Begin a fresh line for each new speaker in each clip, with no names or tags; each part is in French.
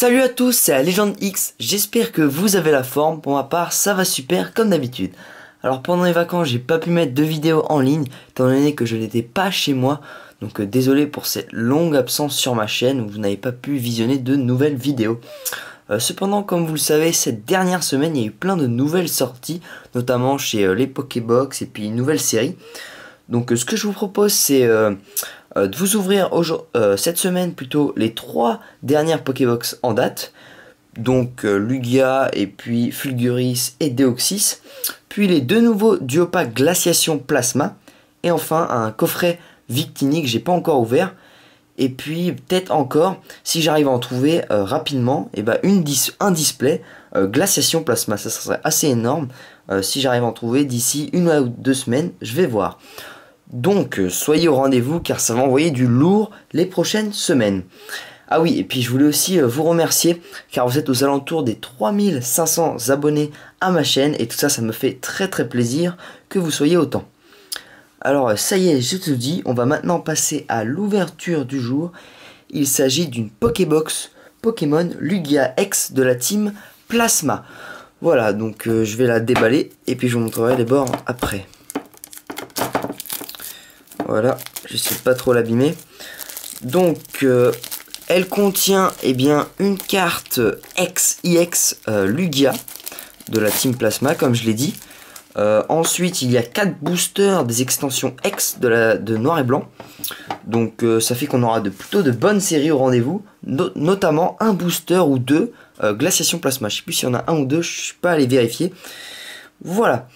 Salut à tous, c'est la Légende X, j'espère que vous avez la forme, pour ma part ça va super comme d'habitude. Alors pendant les vacances j'ai pas pu mettre de vidéos en ligne, étant donné que je n'étais pas chez moi, donc désolé pour cette longue absence sur ma chaîne où vous n'avez pas pu visionner de nouvelles vidéos. Cependant, comme vous le savez, cette dernière semaine il y a eu plein de nouvelles sorties, notamment chez les Pokébox et puis une nouvelle série. Donc ce que je vous propose c'est de vous ouvrir cette semaine plutôt les 3 dernières Pokébox en date. Donc Lugia et puis Fulguris et Deoxys. Puis les 2 nouveaux Duopack Glaciation Plasma. Et enfin un coffret Victini que j'ai pas encore ouvert. Et puis peut-être encore, si j'arrive à en trouver rapidement, et ben un display Glaciation Plasma. Ça serait assez énorme. Si j'arrive à en trouver d'ici 1 ou 2 semaines, je vais voir. Donc soyez au rendez-vous car ça va envoyer du lourd les prochaines semaines. Ah oui, et puis je voulais aussi vous remercier car vous êtes aux alentours des 3500 abonnés à ma chaîne et tout ça, ça me fait très plaisir que vous soyez autant. Alors ça y est, je te dis, on va maintenant passer à l'ouverture du jour. Il s'agit d'une Pokébox Pokémon Lugia X de la team Plasma. Voilà, donc je vais la déballer et puis je vous montrerai les bords après. Voilà, j'essaie de pas trop l'abîmer. Donc, elle contient une carte XIX Lugia de la Team Plasma, comme je l'ai dit. Ensuite, il y a 4 boosters des extensions X de Noir et Blanc. Donc, ça fait qu'on aura plutôt de bonnes séries au rendez-vous. Notamment un booster ou 2 Glaciation Plasma. Je sais plus s'il y en a un ou deux, je suis pas allé vérifier. Voilà.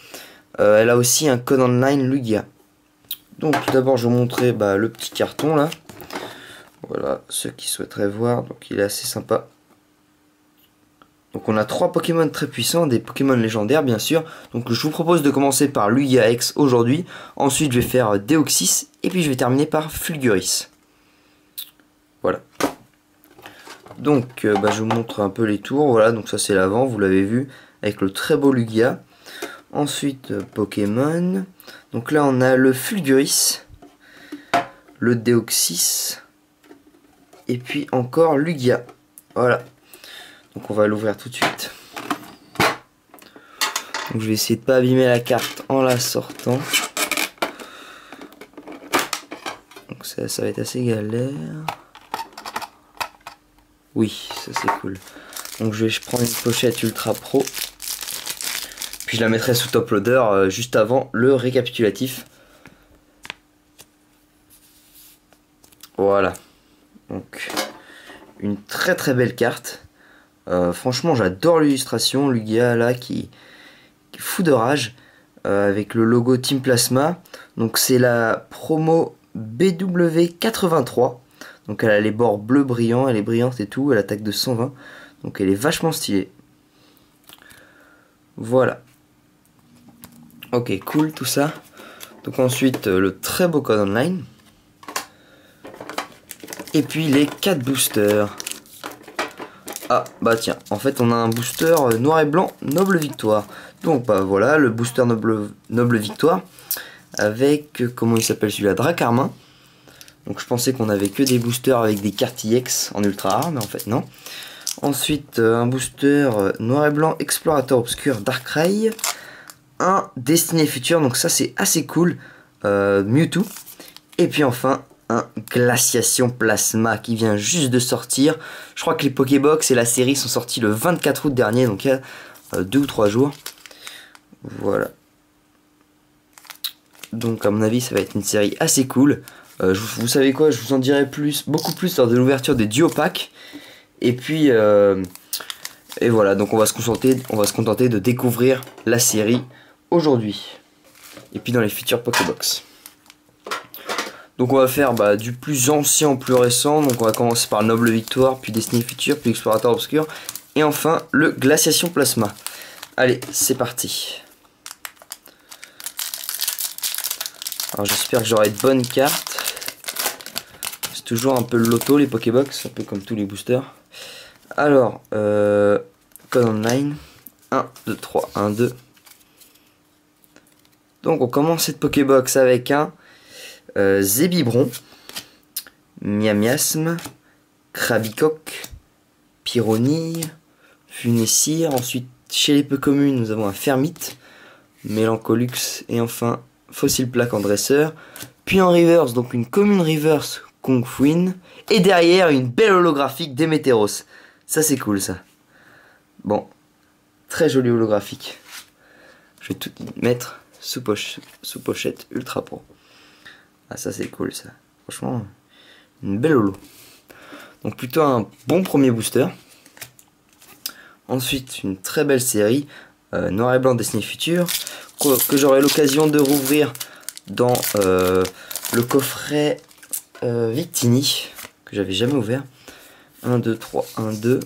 Elle a aussi un code online Lugia. Donc tout d'abord je vais vous montrer le petit carton là. Voilà, ceux qui souhaiteraient voir, donc il est assez sympa. Donc on a 3 Pokémon très puissants, des Pokémon légendaires bien sûr. Donc je vous propose de commencer par Lugia X aujourd'hui. Ensuite je vais faire Deoxys et puis je vais terminer par Fulguris. Voilà. Donc je vous montre un peu les tours. Voilà, donc ça c'est l'avant, vous l'avez vu, avec le très beau Lugia. Ensuite Pokémon. Donc là on a le Fulguris, le Deoxys et puis encore Lugia. Voilà. Donc on va l'ouvrir tout de suite. Donc je vais essayer de pas abîmer la carte en la sortant. Donc ça va être assez galère. Oui, ça c'est cool. Donc je prends une pochette Ultra Pro. Puis je la mettrai sous top loader juste avant le récapitulatif. Voilà. Donc une très belle carte. Franchement j'adore l'illustration. Lugia là qui fout de rage. Avec le logo Team Plasma. Donc c'est la promo BW83. Donc elle a les bords bleus brillants. Elle est brillante et tout. Elle attaque de 120. Donc elle est vachement stylée. Voilà. Ok, cool tout ça. Donc ensuite le très beau code online. Et puis les 4 boosters. Ah bah tiens, en fait on a un booster noir et blanc Noble Victoire. Donc voilà le booster Noble Victoire. Avec, comment il s'appelle celui-là, Dracarmin. Donc je pensais qu'on avait que des boosters avec des cartes IX en ultra rare, mais en fait non. Ensuite un booster noir et blanc Explorateur Obscur Darkrai. Un Destiné Futur, donc ça c'est assez cool, Mewtwo. Et puis enfin un Glaciation Plasma qui vient juste de sortir. Je crois que les Pokébox et la série sont sortis le 24 août dernier, donc il y a 2 ou 3 jours. Voilà. Donc à mon avis ça va être une série assez cool. Vous savez quoi, je vous en dirai beaucoup plus lors de l'ouverture des Duopack. Et puis et voilà, donc on va se contenter de découvrir la série aujourd'hui et puis dans les futurs Pokébox. Donc on va faire du plus ancien au plus récent. Donc on va commencer par Noble Victoire, puis Destiné Futur, puis Explorateur Obscur et enfin le Glaciation Plasma. Allez, c'est parti. Alors j'espère que j'aurai de bonnes cartes. C'est toujours un peu le loto les Pokébox, un peu comme tous les boosters. Alors code online 1, 2, 3, 1, 2. Donc on commence cette Pokébox avec un Zébibron, Miamiasme, Krabicoque, Pyronie, Funessir. Ensuite, chez les peu communes, nous avons un Fermite, Mélancolux et enfin Fossile Plaque en dresseur. Puis en reverse, donc une commune reverse Kongfuin. Et derrière, une belle holographique Démétéros. Ça, c'est cool, ça. Bon, très joli holographique. Je vais tout mettre sous pochette Ultra Pro. Ah, ça, c'est cool, ça. Franchement, une belle holo. Donc, plutôt un bon premier booster. Ensuite, une très belle série. Noir et blanc Destiny Future. Que j'aurai l'occasion de rouvrir dans le coffret Victini, que j'avais jamais ouvert. 1, 2, 3, 1, 2.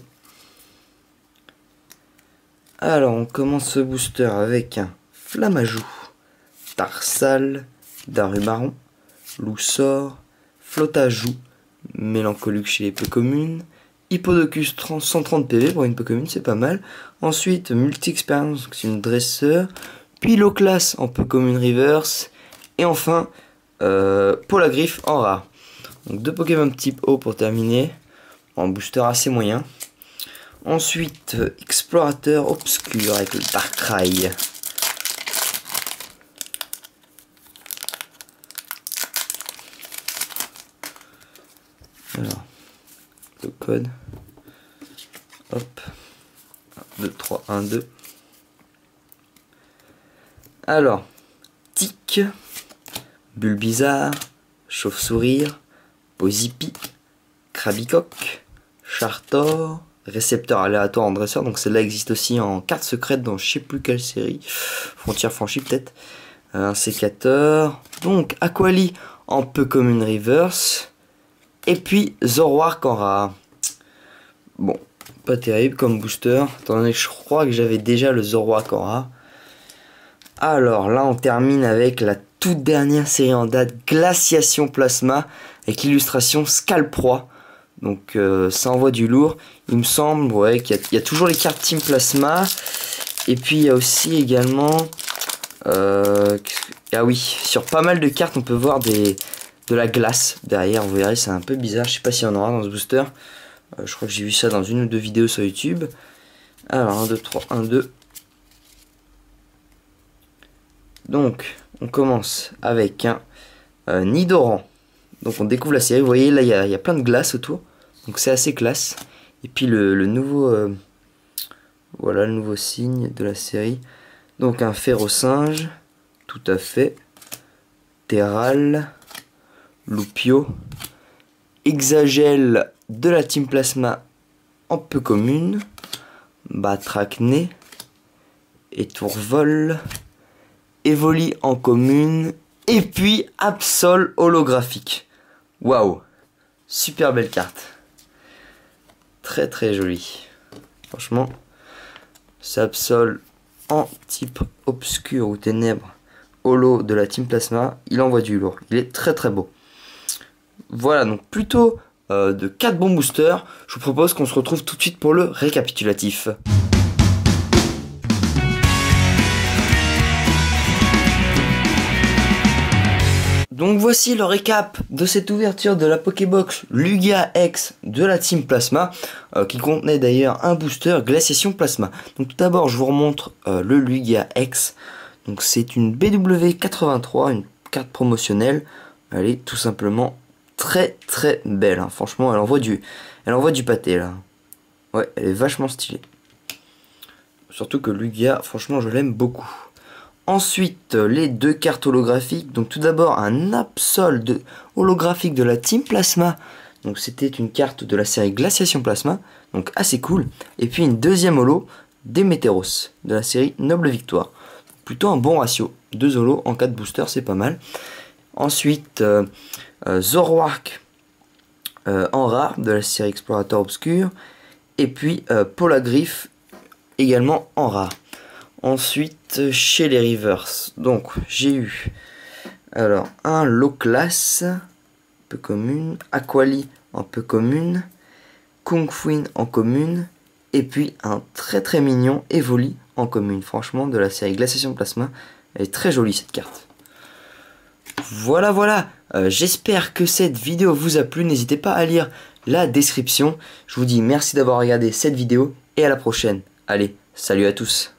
Alors on commence ce booster avec un Flamajou, Tarsal, Darumaron, Loussor, Flotajou, Mélancolique chez les peu communes, Hippodocus 130 PV pour une peu commune, c'est pas mal. Ensuite Multi-Expérience, c'est une dresseur, puis Loclass en peu commune reverse, et enfin Polagriffe en rare. Donc 2 Pokémon type O pour terminer, en booster assez moyen. Ensuite, Explorateur Obscur avec le Darkrai. Alors, le code. Hop. 1, 2, 3, 1, 2. Alors, Tic, Bulbizarre, Chauve-Sourire, Pozipi, Krabicoque, Chartor, récepteur aléatoire en dresseur, donc celle-là existe aussi en carte secrète dans je sais plus quelle série, Frontière franchie peut-être, un sécateur, donc Aquali en peu commune reverse, et puis Zoroark en rare. Bon, pas terrible comme booster, étant donné que je crois que j'avais déjà le Zoroark en rare. Alors là on termine avec la toute dernière série en date, Glaciation Plasma, avec l'illustration Scalproie. Donc ça envoie du lourd. Il me semble ouais, qu'il y a toujours les cartes Team Plasma. Et puis il y a aussi également... ah oui, sur pas mal de cartes on peut voir de la glace derrière. Vous verrez, c'est un peu bizarre. Je sais pas s'il y en aura dans ce booster. Je crois que j'ai vu ça dans une ou deux vidéos sur YouTube. Alors 1, 2, 3, 1, 2. Donc on commence avec un Nidoran. Donc on découvre la série. Vous voyez là il y a plein de glace autour. Donc c'est assez classe. Et puis le nouveau voilà le nouveau signe de la série. Donc un Férocinge, tout à fait. Terral, Loupio, Exagel de la Team Plasma en peu commune, Batracné, Étourvol, Evoli en commune, et puis Absol holographique. Waouh, super belle carte. Très très jolie. Franchement, c'est Absol en type obscur ou ténèbres holo de la Team Plasma. Il envoie du lourd. Il est très très beau. Voilà, donc plutôt de 4 bons boosters. Je vous propose qu'on se retrouve tout de suite pour le récapitulatif. Donc voici le récap de cette ouverture de la Pokébox Lugia X de la Team Plasma, qui contenait d'ailleurs un booster Glaciation Plasma. Donc tout d'abord je vous remontre le Lugia X. Donc c'est une BW83, une carte promotionnelle. Elle est tout simplement très très belle, hein. Franchement elle envoie du pâté là. Ouais, elle est vachement stylée. Surtout que Lugia, franchement je l'aime beaucoup. Ensuite, les deux cartes holographiques. Donc tout d'abord un Absol holographique de la Team Plasma. Donc c'était une carte de la série Glaciation Plasma. Donc assez cool. Et puis une deuxième holo Démétéros de la série Noble Victoire. Plutôt un bon ratio. 2 holos en 4 boosters, c'est pas mal. Ensuite, Zoroark en rare de la série Explorateur Obscur. Et puis Polagriffe également en rare. Ensuite, chez les reverse, donc j'ai eu alors un Loclass, peu commune, Aquali en peu commune, Kongfuin en commune, et puis un très très mignon Evoli en commune. Franchement, de la série Glaciation Plasma, elle est très jolie cette carte. voilà. J'espère que cette vidéo vous a plu. N'hésitez pas à lire la description. Je vous dis merci d'avoir regardé cette vidéo et à la prochaine. Allez, salut à tous.